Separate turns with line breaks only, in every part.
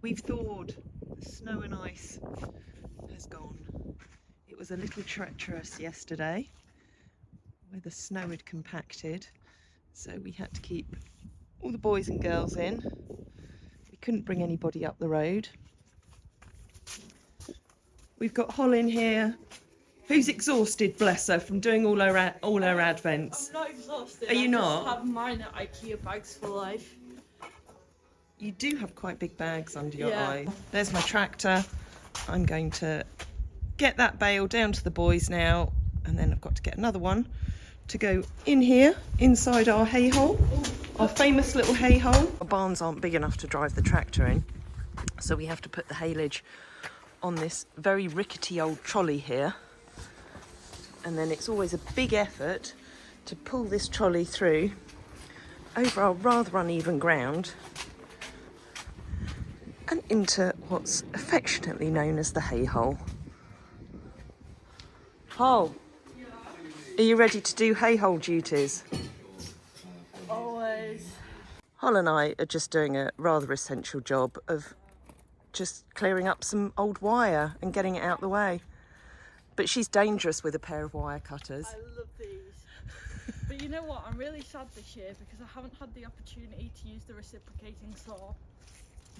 We've thawed. The snow and ice has gone. It was a little treacherous yesterday where the snow had compacted, so we had to keep all the boys and girls in. We couldn't bring anybody up the road. We've got Holly here, who's exhausted, bless her, from doing all her advents.
I'm not exhausted.
Are you not?
I just have mine at IKEA bags for life.
You do have quite big bags under your
Yeah.
eyes. There's my tractor. I'm going to get that bale down to the boys now, and then I've got to get another one to go in here, inside our hay hole, our famous little hay hole. Our barns aren't big enough to drive the tractor in, so we have to put the haylage on this very rickety old trolley here. And then it's always a big effort to pull this trolley through over our rather uneven ground and into what's affectionately known as the hay hole. Hole, are you ready to do hay hole duties?
Always.
Hol and I are just doing a rather essential job of just clearing up some old wire and getting it out the way. But she's dangerous with a pair of wire cutters.
I love these. But you know what? I'm really sad this year because I haven't had the opportunity to use the reciprocating saw.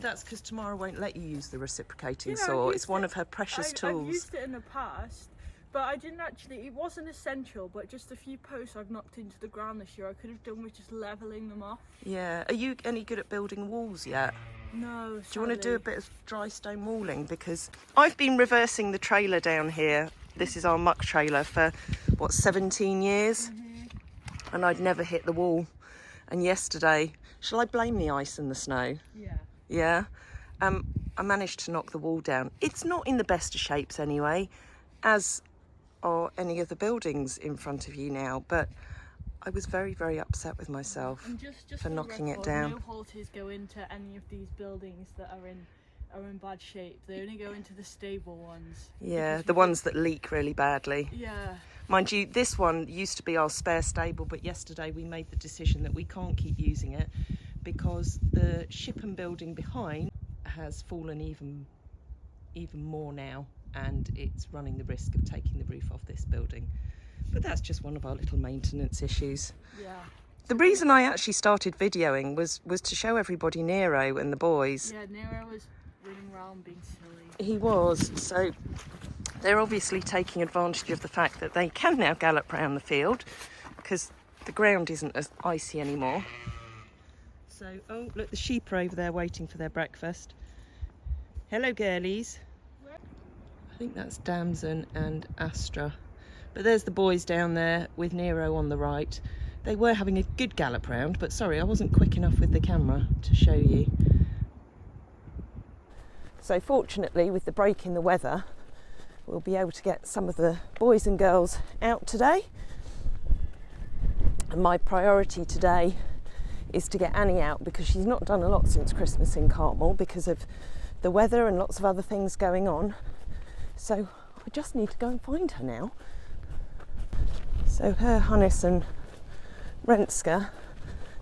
That's because Tamara won't let you use the reciprocating saw. It's one of her precious tools.
I've used it in the past, but I didn't actually, it wasn't essential, but just a few posts I've knocked into the ground this year I could have done with just levelling them off.
Yeah. Are you any good at building walls yet?
No, sadly.
Do you want to do a bit of dry stone walling? Because I've been reversing the trailer down here. This is our muck trailer for, what, 17 years?
Mm-hmm.
And I'd never hit the wall. And yesterday, shall I blame the ice and the snow?
Yeah.
Yeah. I managed to knock the wall down. It's not in the best of shapes anyway, as are any of the buildings in front of you now, but I was very, very upset with myself
And just
for knocking it down.
No halters go into any of these buildings that are in bad shape. They only go into the stable ones.
Yeah, the ones that leak really badly.
Yeah.
Mind you, this one used to be our spare stable, but yesterday we made the decision that we can't keep using it because the Shippen building behind has fallen even more now, and it's running the risk of taking the roof off this building. But that's just one of our little maintenance issues.
Yeah.
The reason I actually started videoing was to show everybody Nero and the boys.
Yeah, Nero was running around being silly.
He was. So they're obviously taking advantage of the fact that they can now gallop round the field because the ground isn't as icy anymore. So, oh, look, the sheep are over there waiting for their breakfast. Hello, girlies. I think that's Damson and Astra. But there's the boys down there with Nero on the right. They were having a good gallop round, but sorry, I wasn't quick enough with the camera to show you. So fortunately, with the break in the weather, we'll be able to get some of the boys and girls out today. And my priority today is to get Annie out because she's not done a lot since Christmas in Cartmel because of the weather and lots of other things going on. So I just need to go and find her now. So her, Hannes and Renska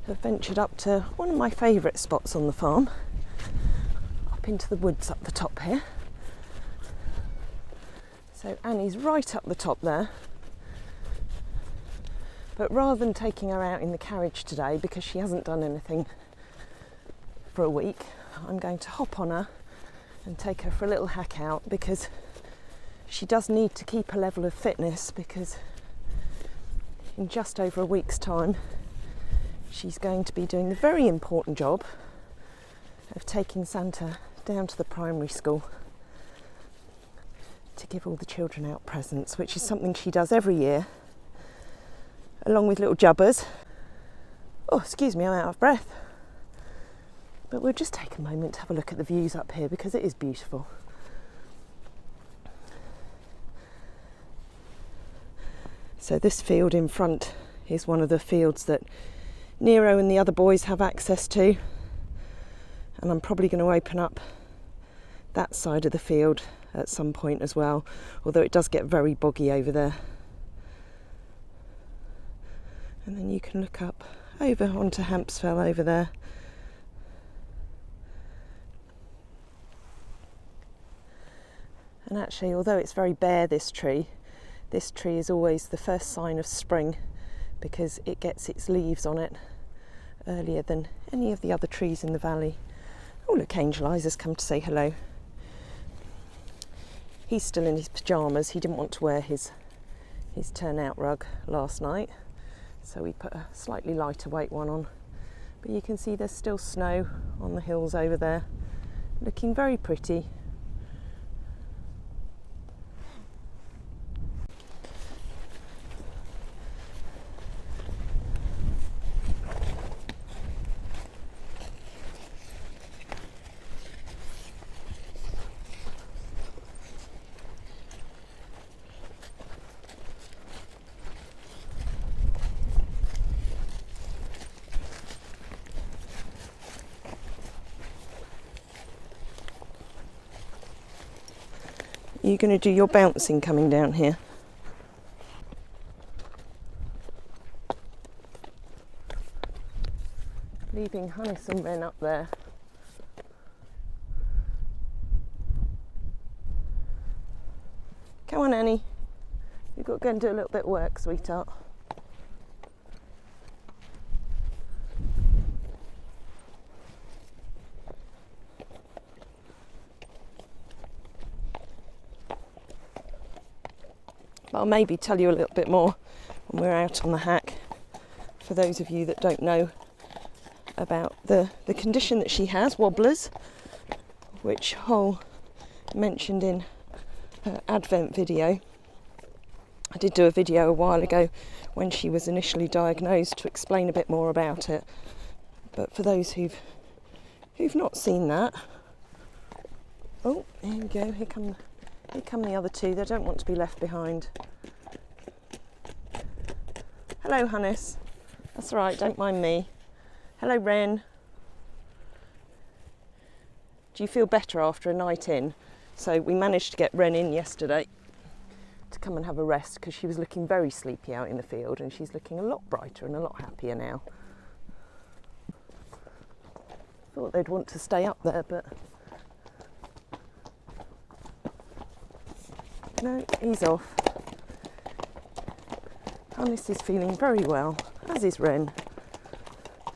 have ventured up to one of my favourite spots on the farm, up into the woods up the top here. So Annie's right up the top there. But rather than taking her out in the carriage today, because she hasn't done anything for a week, I'm going to hop on her and take her for a little hack out because she does need to keep a level of fitness because in just over a week's time, she's going to be doing the very important job of taking Santa down to the primary school to give all the children out presents, which is something she does every year, along with little jubbers. Oh, excuse me, I'm out of breath. But we'll just take a moment to have a look at the views up here because it is beautiful. So this field in front is one of the fields that Nero and the other boys have access to. And I'm probably going to open up that side of the field at some point as well, although it does get very boggy over there. And then you can look up over onto Hampsfell over there. And actually, although it's very bare, this tree is always the first sign of spring because it gets its leaves on it earlier than any of the other trees in the valley. Oh look, Angel Eyes has come to say hello. He's still in his pyjamas. He didn't want to wear his turnout rug last night, so we put a slightly lighter weight one on. But you can see there's still snow on the hills over there, looking very pretty. You're going to do your bouncing coming down here. Leaving Hannes and Wren up there. Come on, Annie. You've got to go and do a little bit of work, sweetheart. I'll maybe tell you a little bit more when we're out on the hack, for those of you that don't know about the condition that she has, wobblers, which Hole mentioned in her Advent video. I did do a video a while ago when she was initially diagnosed to explain a bit more about it, but for those who've not seen that, oh, here we go, here come the other two. They don't want to be left behind. Hello, Hannes. That's all right, don't mind me. Hello, Wren. Do you feel better after a night in? So we managed to get Wren in yesterday to come and have a rest because she was looking very sleepy out in the field, and she's looking a lot brighter and a lot happier now. Thought they'd want to stay up there, but no, he's off. Hannes is feeling very well, as is Wren.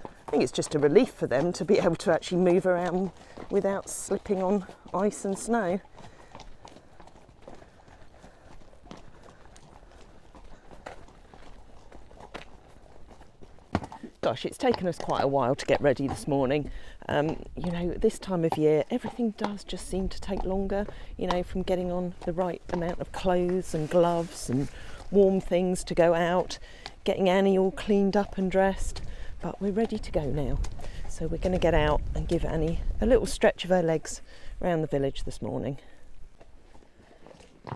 I think it's just a relief for them to be able to actually move around without slipping on ice and snow. Gosh, it's taken us quite a while to get ready this morning. You know, this time of year, everything does just seem to take longer, you know, from getting on the right amount of clothes and gloves and warm things to go out, getting Annie all cleaned up and dressed. But we're ready to go now. So we're going to get out and give Annie a little stretch of her legs around the village this morning.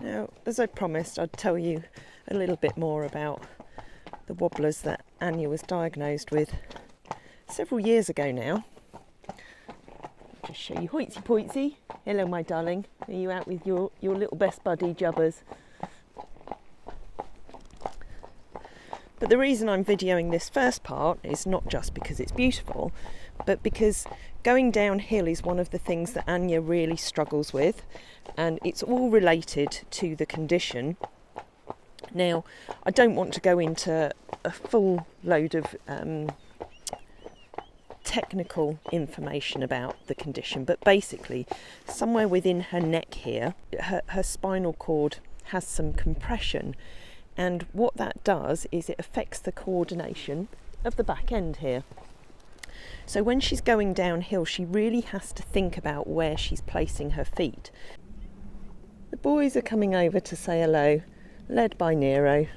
Now, as I promised, I'd tell you a little bit more about the wobblers that Anja was diagnosed with several years ago now. Just show you Hoitze Poitze. Hello, my darling. Are you out with your little best buddy, Jubbers? But the reason I'm videoing this first part is not just because it's beautiful, but because going downhill is one of the things that Anja really struggles with, and it's all related to the condition. Now, I don't want to go into a full load of technical information about the condition, but basically somewhere within her neck here, her spinal cord has some compression, and what that does is it affects the coordination of the back end here. So when she's going downhill, she really has to think about where she's placing her feet. The boys are coming over to say hello, led by Nero,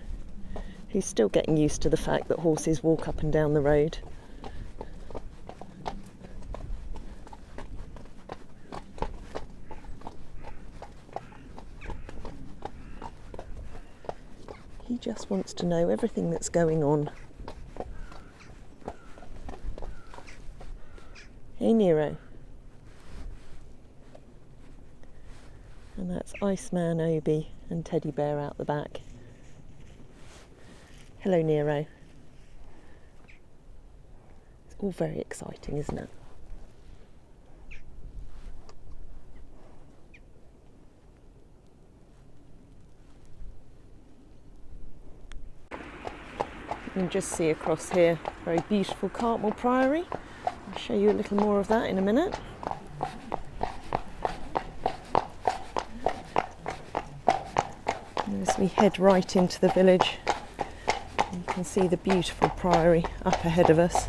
who's still getting used to the fact that horses walk up and down the road. He just wants to know everything that's going on. Hey, Nero. And that's Iceman, Obi and Teddy Bear out the back. Hello, Nero. It's all very exciting, isn't it? can just see across here, very beautiful Cartmel Priory. I'll show you a little more of that in a minute. And as we head right into the village, you can see the beautiful priory up ahead of us.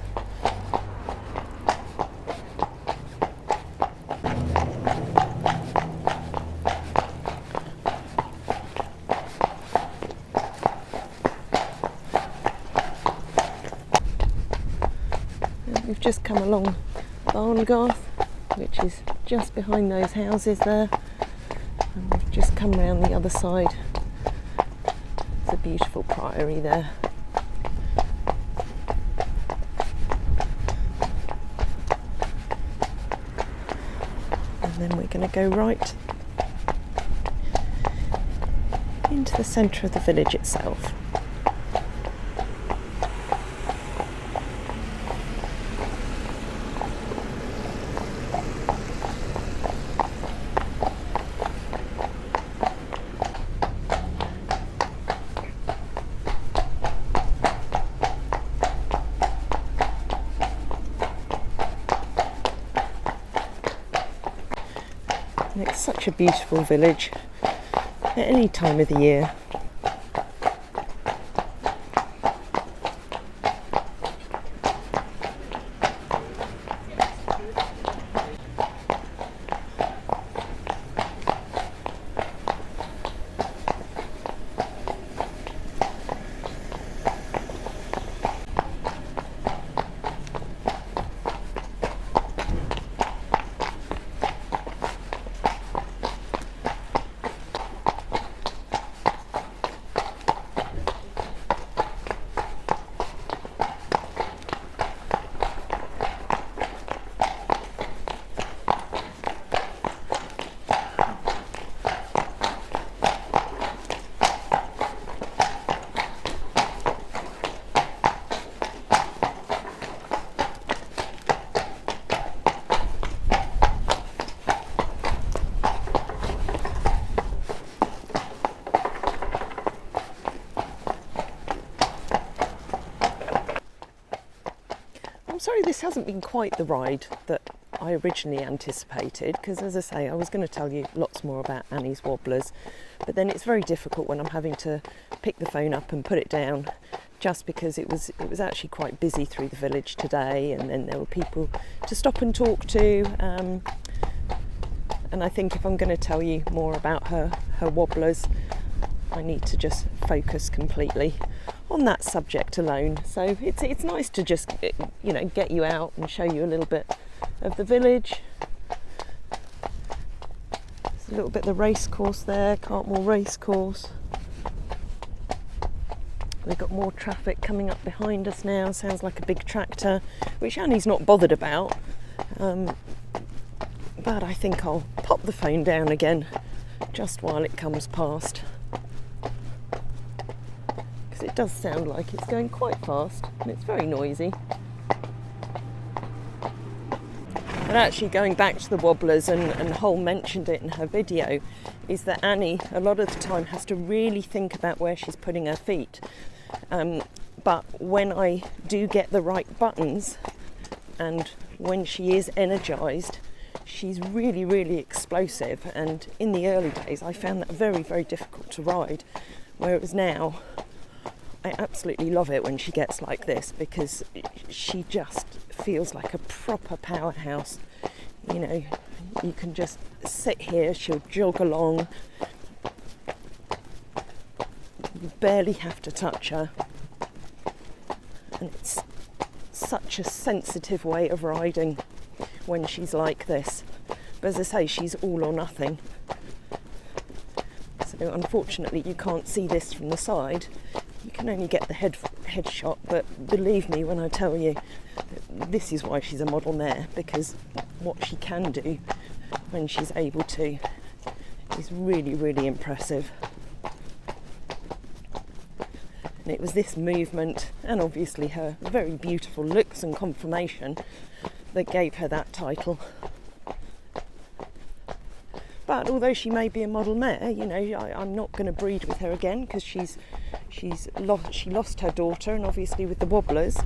We've just come along Barngarth, which is just behind those houses there, and we've just come round the other side. It's a beautiful priory there. And then we're going to go right into the centre of the village itself. And it's such a beautiful village at any time of the year. I'm sorry this hasn't been quite the ride that I originally anticipated, because as I say, I was going to tell you lots more about Annie's Wobblers, but then it's very difficult when I'm having to pick the phone up and put it down, just because it was actually quite busy through the village today, and then there were people to stop and talk to, and I think if I'm going to tell you more about her Wobblers, I need to just focus completely on that subject alone. So it's nice to just, you know, get you out and show you a little bit of the village. There's a little bit of the race course there, Cartmel race course. We've got more traffic coming up behind us now. Sounds like a big tractor, which Annie's not bothered about. But I think I'll pop the phone down again just while it comes past. It does sound like it's going quite fast, and it's very noisy. But actually, going back to the Wobblers, and Hol mentioned it in her video, is that Annie a lot of the time has to really think about where she's putting her feet. But when I do get the right buttons, and when she is energised, she's really, really explosive. And in the early days, I found that very, very difficult to ride, whereas now I absolutely love it when she gets like this, because she just feels like a proper powerhouse. You know, you can just sit here, she'll jog along, you barely have to touch her, and it's such a sensitive way of riding when she's like this. But as I say, she's all or nothing. So unfortunately you can't see this from the side. You can only get the head shot, but believe me when I tell you that this is why she's a model mare, because what she can do when she's able to is really, really impressive. And it was this movement, and obviously her very beautiful looks and conformation, that gave her that title. But although she may be a model mare, you know, I'm not going to breed with her again, because she's She lost her daughter, and obviously with the Wobblers,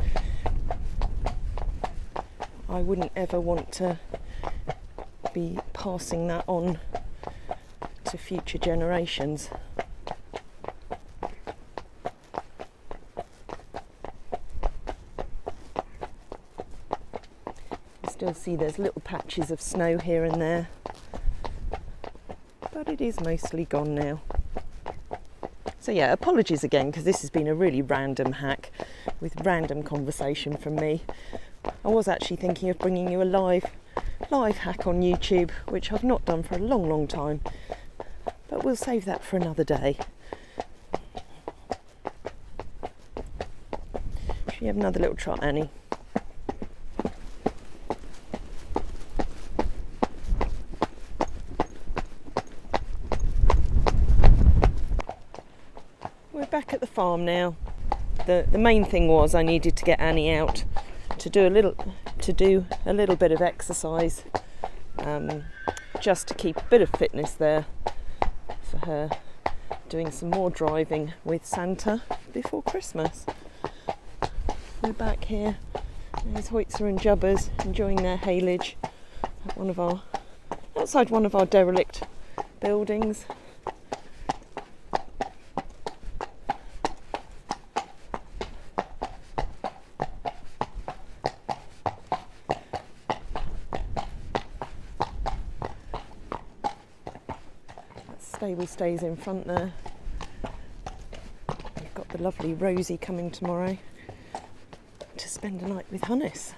I wouldn't ever want to be passing that on to future generations. You still see there's little patches of snow here and there, but it is mostly gone now. So yeah, apologies again, because this has been a really random hack with random conversation from me. I was actually thinking of bringing you a live hack on YouTube, which I've not done for a long time, but we'll save that for another day. Should we have another little trot, Annie? We're back at the farm now. The main thing was I needed to get Annie out to do a little bit of exercise, just to keep a bit of fitness there for her, doing some more driving with Santa before Christmas. We're back here. There's Hoitze and Jubbers enjoying their haylage at outside one of our derelict buildings. Stable stays in front there. We've got the lovely Rosie coming tomorrow to spend a night with Hannes.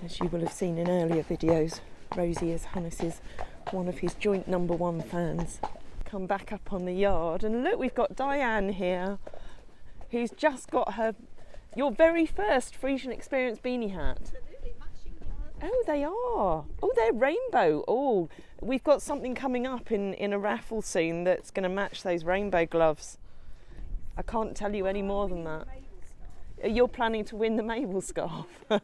As you will have seen in earlier videos, Rosie is Hannes's one of his joint #1 fans. Come back up on the yard, and look, we've got Diane here, who's just got your very first Frisian Experience beanie hat. Oh, they are. Oh, they're rainbow. Oh, we've got something coming up in a raffle soon that's going to match those rainbow gloves. I can't tell you any more than that. You're planning to win the Mabel scarf. No,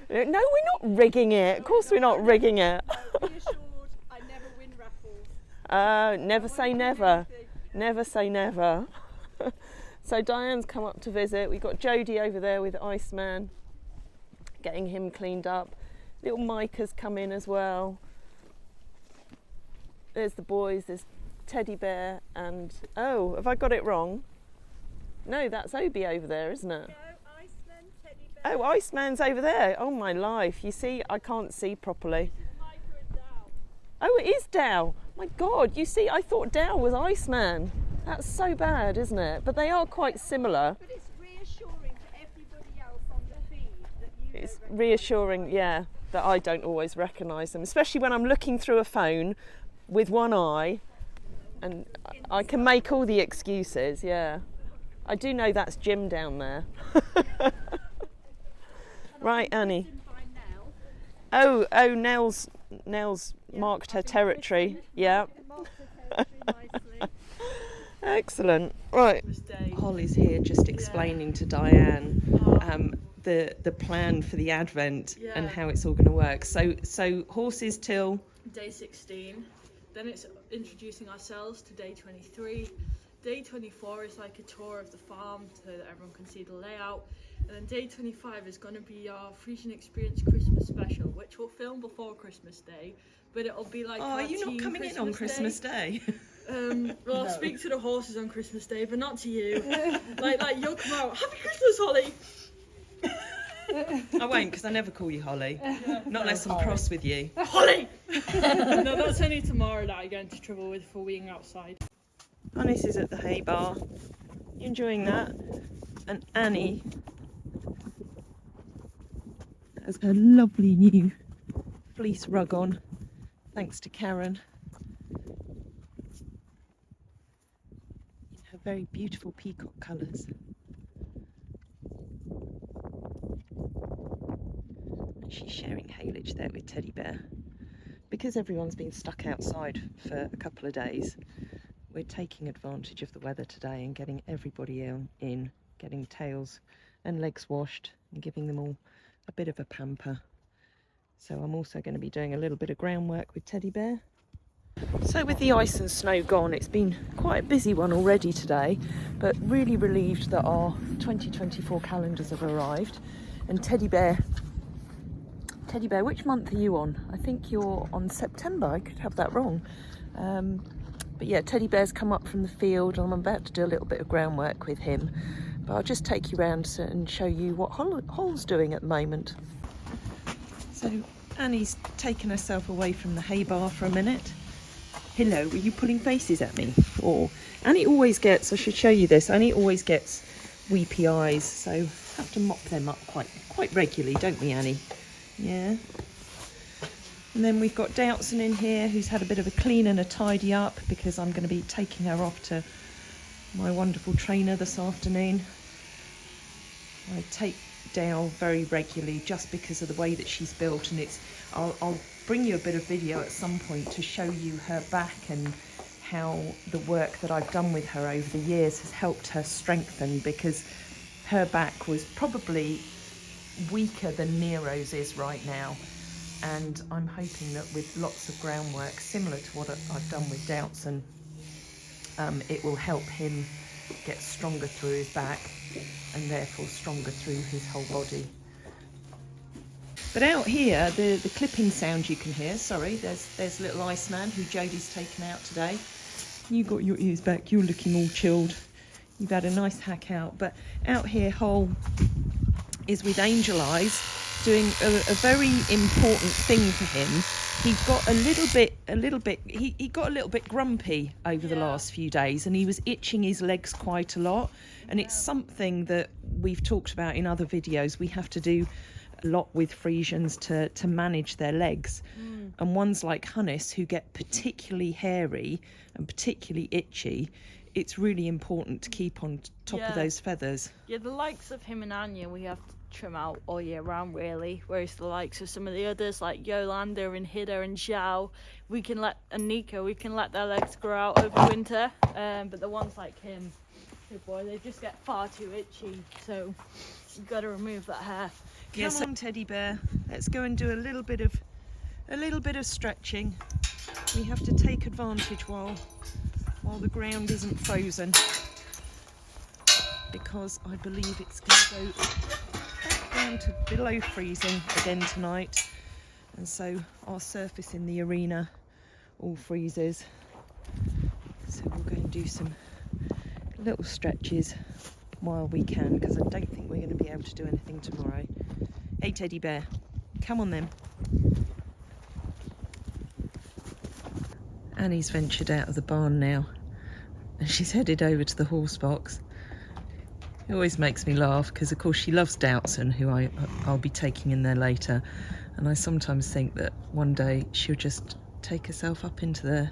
we're not rigging it. Of course we're not rigging it.
Be assured, I never win raffles.
Never say never. Never say never. So Diane's come up to visit. We've got Jodie over there with Iceman, getting him cleaned up. Little Micah's come in as well. There's the boys, there's Teddy Bear and, oh, have I got it wrong? No, that's Obi over there, isn't it?
No, Iceman, Teddy Bear.
Oh, Iceman's over there. Oh my life, you see, I can't see properly.
Micah and Dow.
Oh, it is Dow. My God, you see, I thought Dow was Iceman. That's so bad, isn't it? But they are quite similar.
But it's reassuring to everybody else on the feed that you
It's
don't
reassuring, yeah, that I don't always recognise them, especially when I'm looking through a phone with one eye, and I can make all the excuses, yeah. I do know that's Jim down there. Right, Annie. Oh, Nell's marked her territory, yeah. Excellent. Right, Holly's here just explaining to Diane the plan for the Advent and how it's all going to work. So horses till
day 16, then it's introducing ourselves to day 23. Day 24 is like a tour of the farm so that everyone can see the layout, and then day 25 is going to be our Frisian Experience Christmas special, which we'll film before Christmas Day, but it'll be like
are you not coming in on Christmas Day?
Well, I'll speak to the horses on Christmas Day, but not to you. like you'll come out, Happy Christmas, Holly!
I won't, because I never call you Holly. Not unless I'm cross with you.
Holly! No, that's only tomorrow that I get into trouble with for being outside.
Hannes is at the hay bar. You enjoying that? And Annie has her lovely new fleece rug on, thanks to Karen. In her very beautiful peacock colours. And she's sharing haylage there with Teddy Bear. Because everyone's been stuck outside for a couple of days, we're taking advantage of the weather today and getting everybody in, getting tails and legs washed and giving them all a bit of a pamper. So I'm also going to be doing a little bit of groundwork with Teddy Bear. So with the ice and snow gone, it's been quite a busy one already today, but really relieved that our 2024 calendars have arrived. And Teddy Bear, which month are you on? I think you're on September. I could have that wrong. But yeah, Teddy Bear's come up from the field, and I'm about to do a little bit of groundwork with him. But I'll just take you around and show you what Hol's doing at the moment. So Annie's taken herself away from the hay bar for a minute. Hello, were you pulling faces at me? Or Annie always gets, I should show you this, Annie always gets weepy eyes, so have to mop them up quite regularly, don't we, Annie? Yeah. And then we've got Doubtson in here, who's had a bit of a clean and a tidy up, because I'm going to be taking her off to my wonderful trainer this afternoon. I take Dow very regularly just because of the way that she's built, and I'll bring you a bit of video at some point to show you her back and how the work that I've done with her over the years has helped her strengthen, because her back was probably weaker than Nero's is right now. And I'm hoping that with lots of groundwork, similar to what I've done with Doubtson, it will help him get stronger through his back and therefore stronger through his whole body. But out here, the clipping sound you can hear, sorry, there's little Iceman who Jodie's taken out today. You got your ears back, you're looking all chilled. You've had a nice hack out. But out here, Hol is with Angel Eyes, doing a very important thing for him. He got a little bit grumpy over the last few days, and he was itching his legs quite a lot. And it's something that we've talked about in other videos. We have to do a lot with Friesians to manage their legs. And ones like Hunnis, who get particularly hairy and particularly itchy, it's really important to keep on top of those feathers. Yeah, the likes of him and Anja, we have to trim out all year round, really. Whereas the likes of some of the others, like Yolanda and Hidde and Zhao, and Nico, we can let their legs grow out over winter. But the ones like him, good boy, they just get far too itchy. So you've got to remove that hair. Come on, Teddy Bear. Let's go and do a little bit of stretching. We have to take advantage while the ground isn't frozen, because I believe it's going to go back down to below freezing again tonight, and so our surface in the arena all freezes. So we'll go and do some little stretches while we can, because I don't think we're going to be able to do anything tomorrow. Hey Teddy Bear, come on then. Annie's ventured out of the barn now, and she's headed over to the horse box. It always makes me laugh, because of course she loves Doubtson, who I'll be taking in there later, and I sometimes think that one day she'll just take herself up into there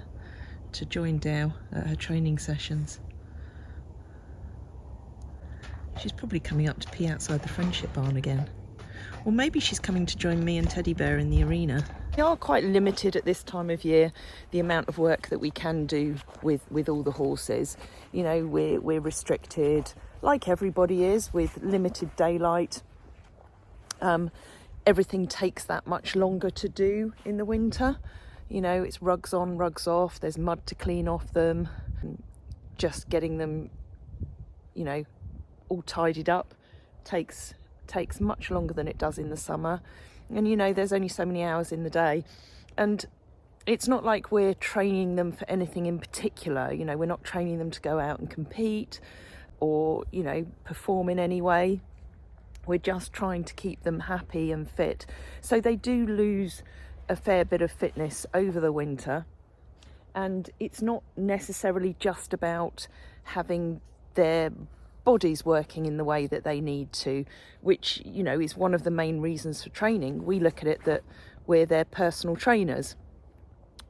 to join Dow at her training sessions. She's probably coming up to pee outside the friendship barn again. Or maybe she's coming to join me and Teddy Bear in the arena. We are quite limited at this time of year, the amount of work that we can do with all the horses. You know, we're restricted, like everybody is, with limited daylight. Everything takes that much longer to do in the winter. You know, it's rugs on, rugs off, there's mud to clean off them. Just getting them, you know, all tidied up takes much longer than it does in the summer. And you know, there's only so many hours in the day, and it's not like we're training them for anything in particular. You know, we're not training them to go out and compete or, you know, perform in any way. We're just trying to keep them happy and fit. So they do lose a fair bit of fitness over the winter, and it's not necessarily just about having their bodies working in the way that they need to, which, you know, is one of the main reasons for training. We look at it that we're their personal trainers,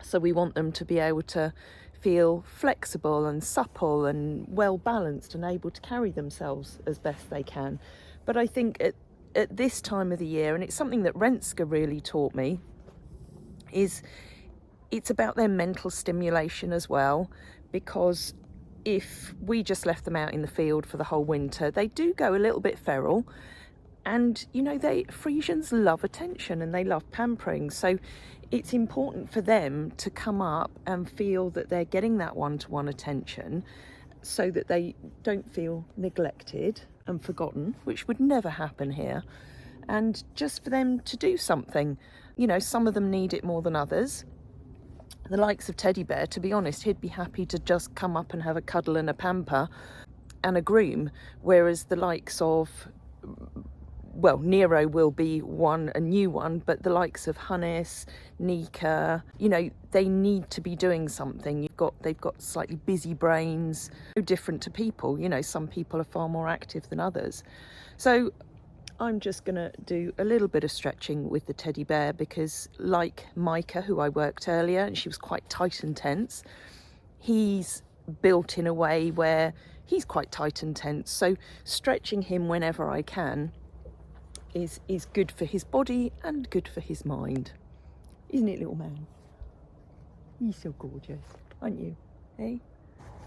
so we want them to be able to feel flexible and supple and well balanced and able to carry themselves as best they can. But I think at this time of the year, and it's something that Renska really taught me, is it's about their mental stimulation as well, because if we just left them out in the field for the whole winter, they do go a little bit feral, And, you know, Frisians love attention and they love pampering. So it's important for them to come up and feel that they're getting that one-to-one attention so that they don't feel neglected and forgotten, which would never happen here. And just for them to do something. You know, some of them need it more than others. The likes of Teddy Bear, to be honest, he'd be happy to just come up and have a cuddle and a pamper and a groom, whereas the likes of, well, Nero will be a new one, but the likes of Hunnis, Nika, you know, they need to be doing something. They've got slightly busy brains, no different to people. You know, some people are far more active than others. So I'm just going to do a little bit of stretching with the teddy bear because, like Micah, who I worked earlier, and she was quite tight and tense, he's built in a way where he's quite tight and tense. So stretching him whenever I can is good for his body and good for his mind. Isn't it, little man? You're so gorgeous, aren't you? Hey?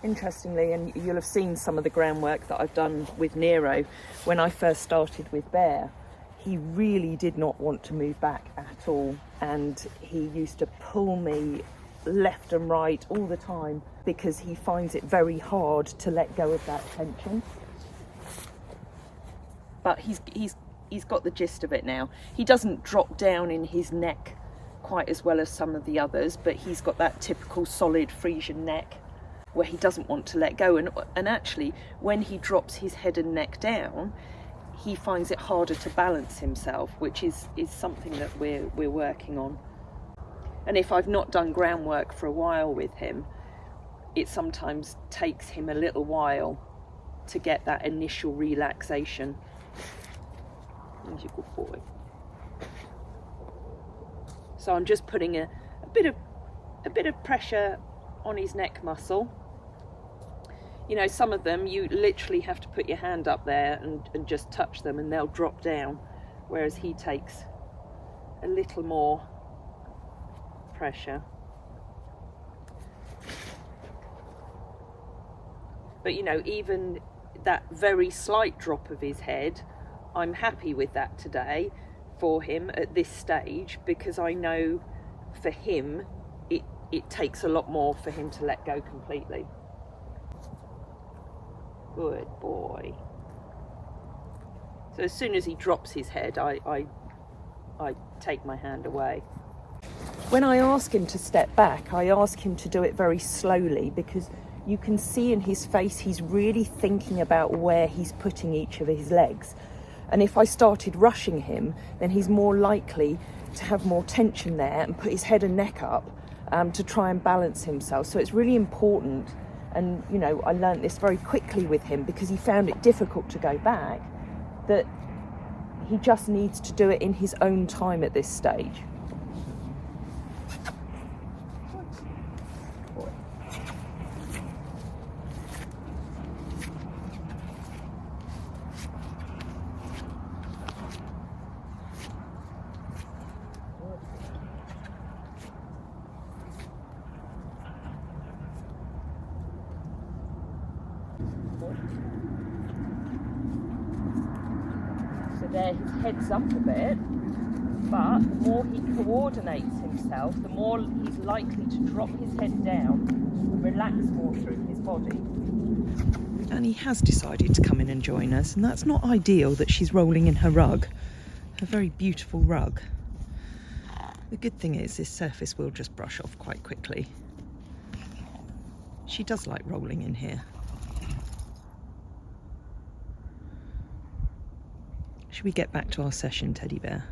Interestingly, and you'll have seen some of the groundwork that I've done with Nero, when I first started with Bear, he really did not want to move back at all, and he used to pull me left and right all the time because he finds it very hard to let go of that tension. But he's got the gist of it now. He doesn't drop down in his neck quite as well as some of the others, but he's got that typical solid Frisian neck where he doesn't want to let go, and actually when he drops his head and neck down, he finds it harder to balance himself, which is something that we're working on. And if I've not done groundwork for a while with him, it sometimes takes him a little while to get that initial relaxation. He's a good boy. So I'm just putting a bit of pressure on his neck muscle. You know, some of them you literally have to put your hand up there and just touch them and they'll drop down, whereas he takes a little more pressure. But you know, even that very slight drop of his head, I'm happy with that today for him at this stage, because I know for him it takes a lot more for him to let go completely. Good boy. So as soon as he drops his head, I take my hand away. When I ask him to step back, I ask him to do it very slowly, because you can see in his face he's really thinking about where he's putting each of his legs. And if I started rushing him, then he's more likely to have more tension there and put his head and neck up to try and balance himself. So it's really important, and you know, I learnt this very quickly with him because he found it difficult to go back, that he just needs to do it in his own time at this stage. So there, his head's up a bit, but the more he coordinates himself, the more he's likely to drop his head down and relax more through his body. And he has decided to come in and join us, and that's not ideal that she's rolling in her rug, a very beautiful rug. The good thing is this surface will just brush off quite quickly. She does like rolling in here. Should we get back to our session, Teddy Bear?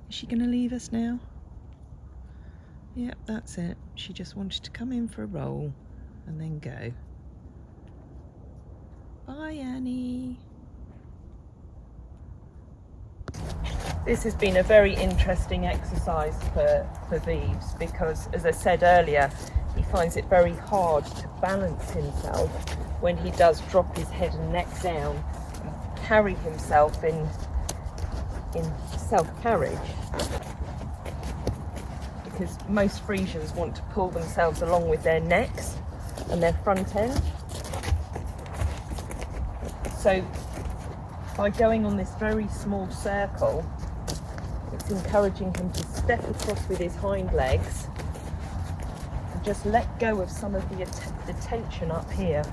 Is she going to leave us now? Yep, that's it. She just wanted to come in for a roll and then go. Bye, Annie. This has been a very interesting exercise for Vives, because, as I said earlier, he finds it very hard to balance himself when he does drop his head and neck down, carry himself in self-carriage, because most Frisians want to pull themselves along with their necks and their front end. So by going on this very small circle, it's encouraging him to step across with his hind legs and just let go of some of the tension up here.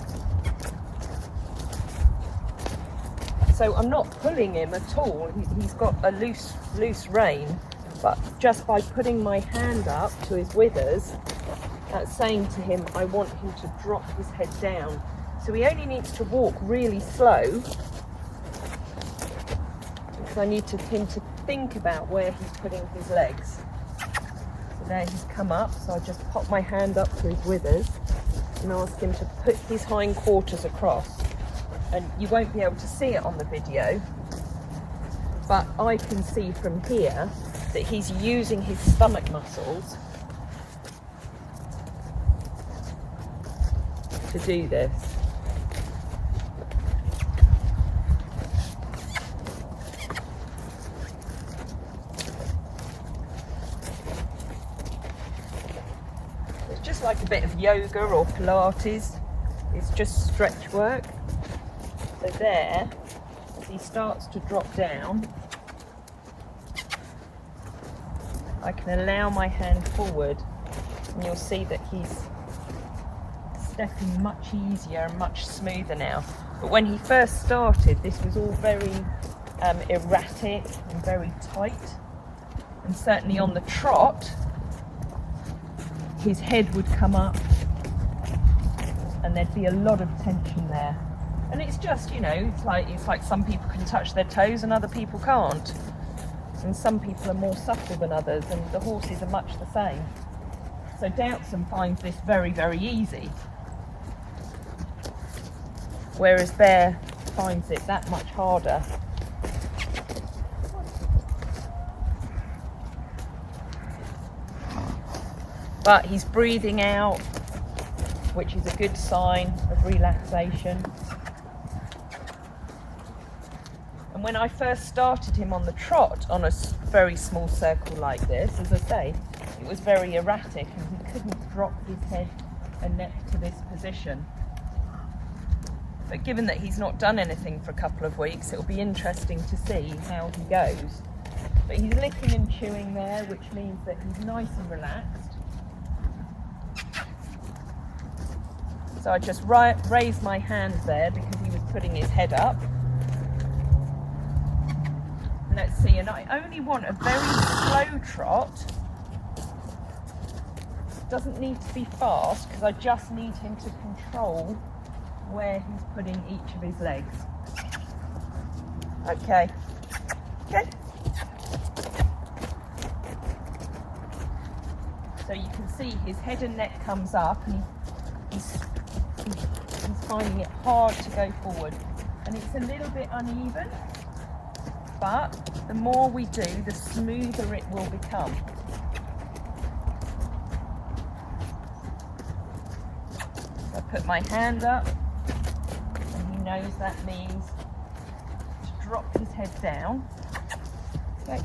So I'm not pulling him at all. He's got a loose rein, but just by putting my hand up to his withers, that's saying to him, I want him to drop his head down. So he only needs to walk really slow, because I need him to think about where he's putting his legs. So there he's come up, so I just pop my hand up to his withers and ask him to put his hind quarters across. And you won't be able to see it on the video, but I can see from here that he's using his stomach muscles to do this. It's just like a bit of yoga or Pilates. It's just stretch work. So there, as he starts to drop down, I can allow my hand forward, and you'll see that he's stepping much easier and much smoother now. But when he first started, this was all very erratic and very tight, and certainly on the trot, his head would come up and there'd be a lot of tension there. And it's just, you know, it's like some people can touch their toes and other people can't. And some people are more supple than others, and the horses are much the same. So Doutzen finds this very, very easy, whereas Bear finds it that much harder. But he's breathing out, which is a good sign of relaxation. And when I first started him on the trot on a very small circle like this, as I say, it was very erratic and he couldn't drop his head and neck to this position. But given that he's not done anything for a couple of weeks, it'll be interesting to see how he goes. But he's licking and chewing there, which means that he's nice and relaxed. So I just raised my hand there because he was putting his head up. Let's see, and I only want a very slow trot. Doesn't need to be fast, because I just need him to control where he's putting each of his legs. Okay. Okay. So you can see his head and neck comes up, and he's finding it hard to go forward. And it's a little bit uneven. But the more we do, the smoother it will become. So I put my hand up, and he knows that means to drop his head down. Okay.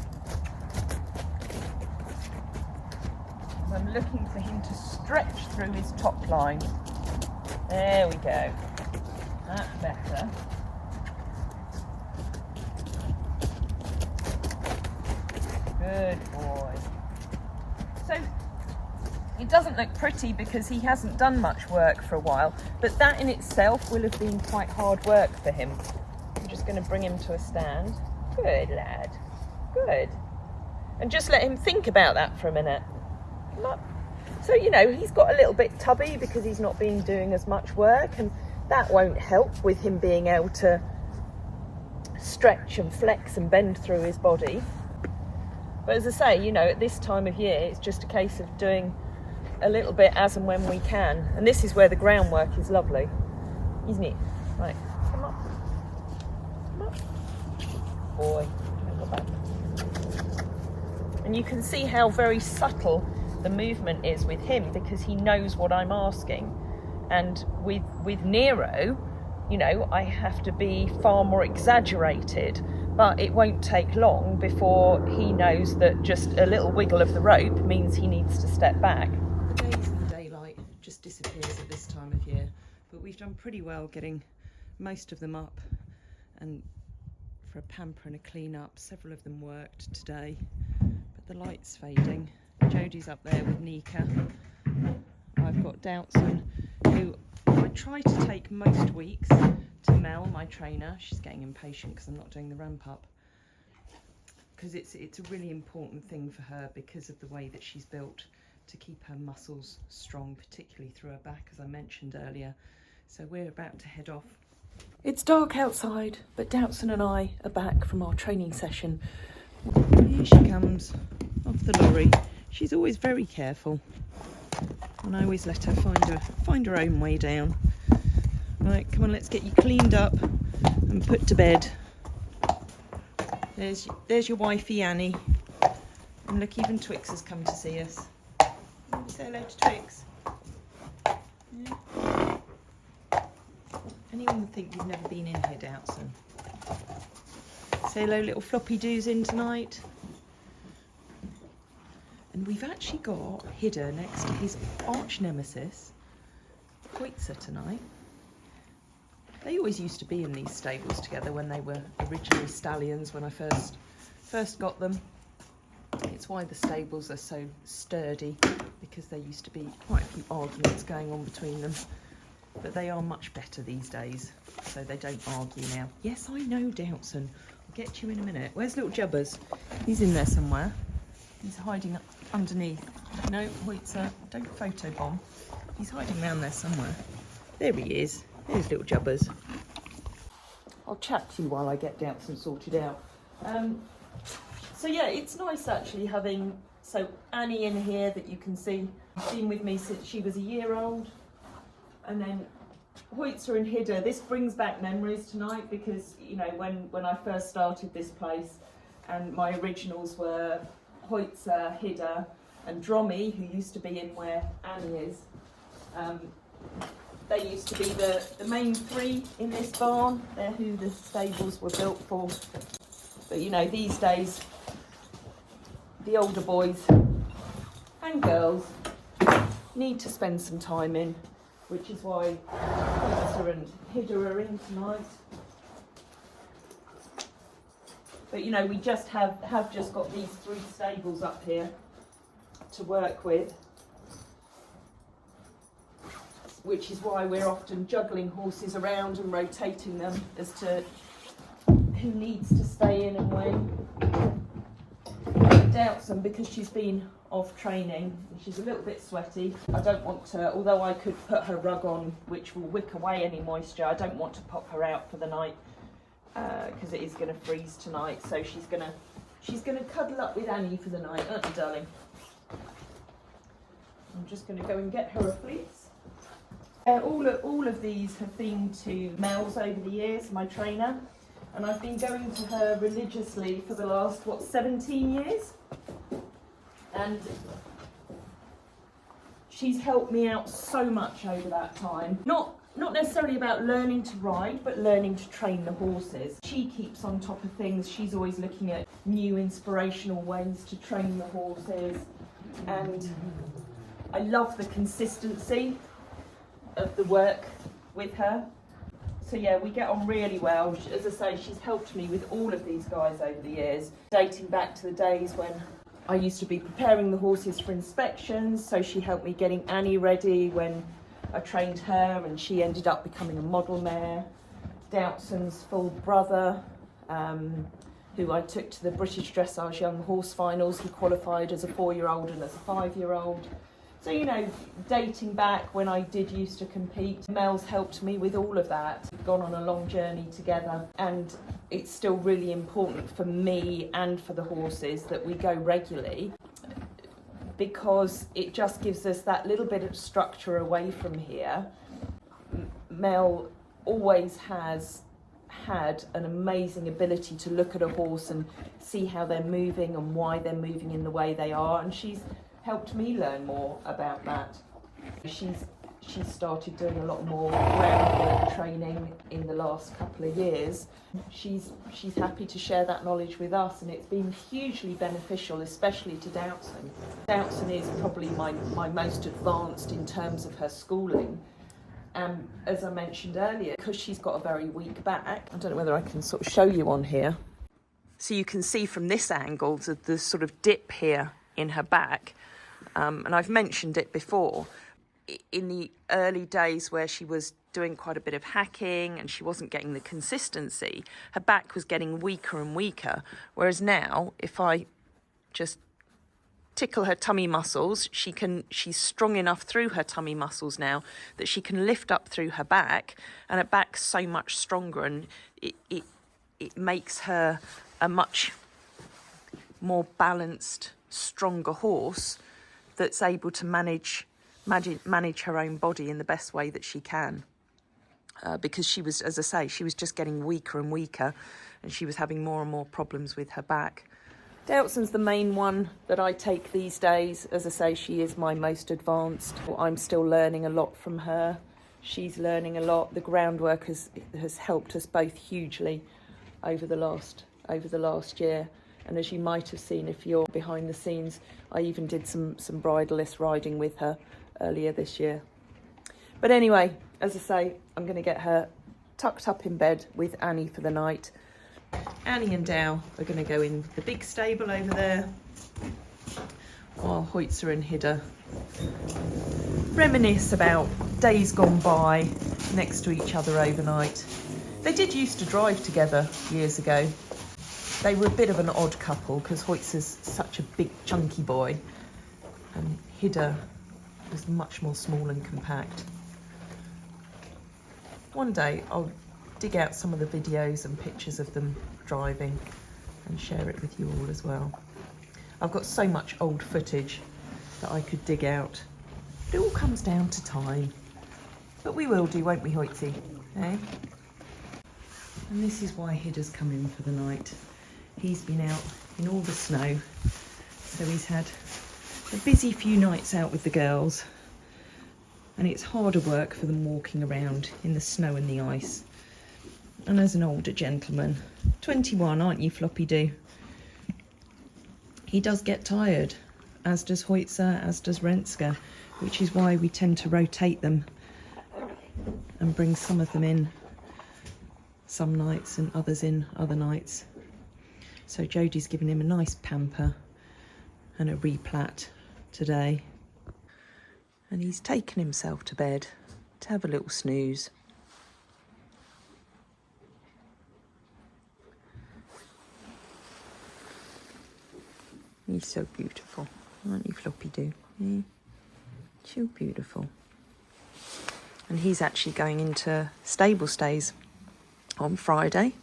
And I'm looking for him to stretch through his top line. There we go. That's better. Good boy. So it doesn't look pretty because he hasn't done much work for a while, but that in itself will have been quite hard work for him. I'm just going to bring him to a stand. Good lad. Good. And just let him think about that for a minute. Come up. So, you know, he's got a little bit tubby because he's not been doing as much work, and that won't help with him being able to stretch and flex and bend through his body. But as I say, you know, at this time of year, it's just a case of doing a little bit as and when we can. And this is where the groundwork is lovely, isn't it? Right, come up. Come up. Boy, go back. And you can see how very subtle the movement is with him because he knows what I'm asking. And with NERO, you know, I have to be far more exaggerated. But it won't take long before he knows that just a little wiggle of the rope means he needs to step back. The days and the daylight just disappears at this time of year, but we've done pretty well getting most of them up and for a pamper and a clean up. Several of them worked today, but the light's fading. Jodie's up there with Nika. I've got Doubtson, who I try to take most weeks to Mel, my trainer. She's getting impatient because I'm not doing the ramp up, because it's a really important thing for her because of the way that she's built, to keep her muscles strong, particularly through her back, as I mentioned earlier. So we're about to head off. It's dark outside, but Doubtson and I are back from our training session. Here she comes off the lorry. She's always very careful, and I always let her find her own way down. Right, come on, let's get you cleaned up and put to bed. There's your wifey Annie, and look, even Twix has come to see us. Say hello to Twix. Yeah. Anyone would think you've never been in here, Doubtson. Say hello, little floppy doos in tonight. And we've actually got Hidde next to his arch nemesis, Hoitze, tonight. They always used to be in these stables together when they were originally stallions, when I first got them. It's why the stables are so sturdy, because there used to be quite a few arguments going on between them. But they are much better these days, so they don't argue now. Yes, I know, Doubtson. I'll get you in a minute. Where's little Jubbers? He's in there somewhere. He's hiding underneath. No, Hoitze, don't photobomb. He's hiding around there somewhere. There he is. There's little Jubbers. I'll chat to you while I get Doubtson sorted out. So yeah, it's nice actually having Annie in here that you can see. She's been with me since she was a year old. And then Hoitze and Hidde. This brings back memories tonight, because you know when I first started this place, and my originals were Hoitze, Hidde and Drommy, who used to be in where Annie is. They used to be the main three in this barn. They're who the stables were built for. But you know, these days, the older boys and girls need to spend some time in, which is why Hoitze and Hidde are in tonight. But you know, we just have just got these 3 stables up here to work with, which is why we're often juggling horses around and rotating them as to who needs to stay in and when. Doubtson, because she's been off training and she's a little bit sweaty, I don't want to, although I could put her rug on which will wick away any moisture, I don't want to pop her out for the night, because it is going to freeze tonight. So she's gonna cuddle up with Annie for the night, aren't you, darling? I'm just going to go and get her a fleece. All of these have been to Mel's over the years, my trainer, and I've been going to her religiously for the last 17 years, and she's helped me out so much over that time. Not necessarily about learning to ride, but learning to train the horses. She keeps on top of things. She's always looking at new inspirational ways to train the horses, and I love the consistency of the work with her. So yeah, we get on really well. As I say, she's helped me with all of these guys over the years, dating back to the days when I used to be preparing the horses for inspections. So she helped me getting Annie ready when I trained her, and she ended up becoming a model mare. Doubtson's full brother, who I took to the British Dressage Young Horse Finals. He qualified as a 4-year-old and as a 5-year-old. So, you know, dating back when I did used to compete, Mel's helped me with all of that. We've gone on a long journey together, and it's still really important for me and for the horses that we go regularly, because it just gives us that little bit of structure away from here. Mel always has had an amazing ability to look at a horse and see how they're moving and why they're moving in the way they are, and she's helped me learn more about that. She's started doing a lot more groundwork training in the last couple of years. She's happy to share that knowledge with us, and it's been hugely beneficial, especially to Doubtson. Doubtson is probably my most advanced in terms of her schooling, As I mentioned earlier, because she's got a very weak back, I don't know whether I can sort of show you on here. So you can see from this angle the sort of dip here in her back. And I've mentioned it before. In the early days where she was doing quite a bit of hacking and she wasn't getting the consistency, her back was getting weaker and weaker. Whereas now, if I just tickle her tummy muscles, she's strong enough through her tummy muscles now that she can lift up through her back, and her back's so much stronger, and it makes her a much more balanced, stronger horse that's able to manage her own body in the best way that she can. Because she was, as I say, she was just getting weaker and weaker, and she was having more and more problems with her back. Delson's the main one that I take these days. As I say, she is my most advanced. I'm still learning a lot from her. She's learning a lot. The groundwork has helped us both hugely over the last year. And as you might have seen if you're behind the scenes, I even did some bridleless riding with her earlier this year. But anyway, as I say, I'm going to get her tucked up in bed with Annie for the night. Annie and Dow are going to go in the big stable over there, while Hoitze and Hidde reminisce about days gone by next to each other overnight. They did used to drive together years ago. They were a bit of an odd couple because Hoitze's such a big chunky boy and Hidde was much more small and compact. One day I'll dig out some of the videos and pictures of them driving and share it with you all as well. I've got so much old footage that I could dig out. It all comes down to time. But we will do, won't we, Hoitze? Eh? And this is why Hidde's come in for the night. He's been out in all the snow, so he's had a busy few nights out with the girls, and it's harder work for them walking around in the snow and the ice. And as an older gentleman, 21, aren't you, Floppy Doo? He does get tired, as does Hoitze, as does Renske, which is why we tend to rotate them and bring some of them in some nights and others in other nights. So Jodie's given him a nice pamper and a replat today. And he's taken himself to bed to have a little snooze. He's so beautiful, aren't you, Floppy Doo? Yeah. So beautiful. And he's actually going into stable stays on Friday,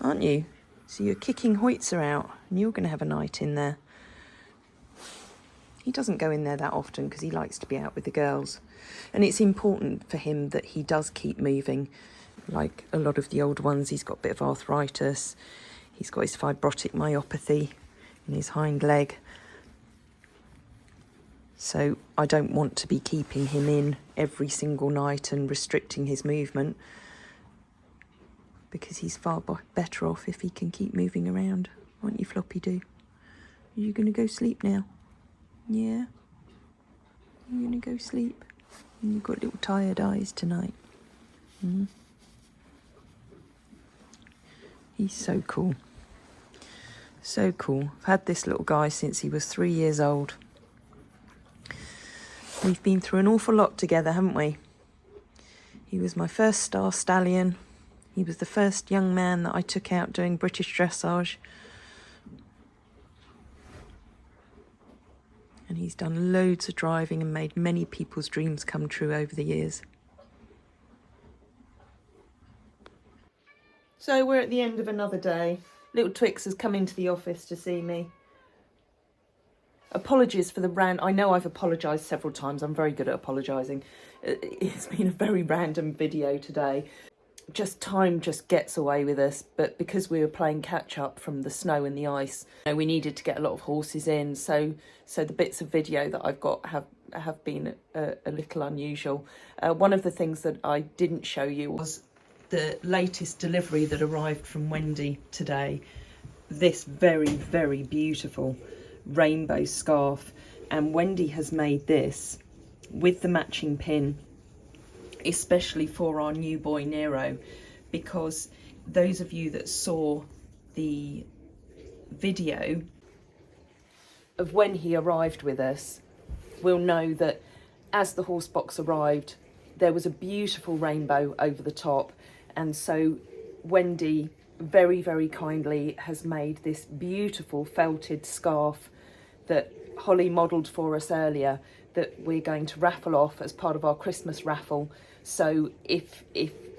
aren't you? So you're kicking Hoitze out and you're going to have a night in there. He doesn't go in there that often because he likes to be out with the girls. And it's important for him that he does keep moving. Like a lot of the old ones, he's got a bit of arthritis. He's got his fibrotic myopathy in his hind leg. So I don't want to be keeping him in every single night and restricting his movement, because he's far better off if he can keep moving around. Aren't you, Floppy Doo? Are you going to go sleep now? Yeah? You're going to go sleep? And you've got little tired eyes tonight. He's so cool. So cool. I've had this little guy since he was 3 years old. We've been through an awful lot together, haven't we? He was my first star stallion. He was the first young man that I took out doing British dressage. And he's done loads of driving and made many people's dreams come true over the years. So we're at the end of another day. Little Twix has come into the office to see me. Apologies for the rant. I know I've apologised several times. I'm very good at apologising. It's been a very random video today. Time just gets away with us, but because we were playing catch up from the snow and the ice, we needed to get a lot of horses in, so the bits of video that I've got have been a little unusual. One of the things that I didn't show you was the latest delivery that arrived from Wendy today. This very, very beautiful rainbow scarf, and Wendy has made this with the matching pin especially for our new boy Nero, because those of you that saw the video of when he arrived with us will know that as the horse box arrived, there was a beautiful rainbow over the top, and so Wendy very, very kindly has made this beautiful felted scarf that Holly modelled for us earlier, that we're going to raffle off as part of our Christmas raffle. So if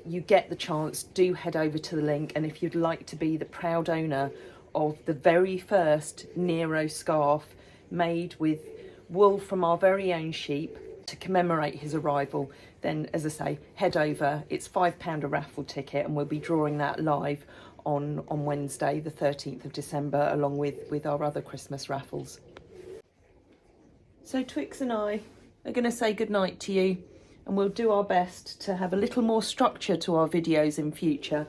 you get the chance, do head over to the link, and if you'd like to be the proud owner of the very first Nero scarf made with wool from our very own sheep to commemorate his arrival, then, as I say, head over. It's £5 a raffle ticket, and we'll be drawing that live on Wednesday the 13th of December, along with our other Christmas raffles. So Twix and I are going to say goodnight to you, and we'll do our best to have a little more structure to our videos in future.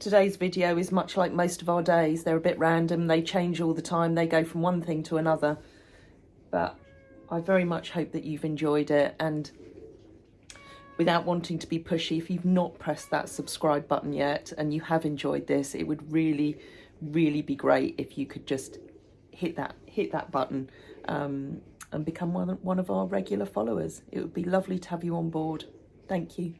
Today's video is much like most of our days. They're a bit random, they change all the time, they go from one thing to another. But I very much hope that you've enjoyed it, and without wanting to be pushy, if you've not pressed that subscribe button yet and you have enjoyed this, it would really, really be great if you could just hit that button and become one of our regular followers. It would be lovely to have you on board. Thank you.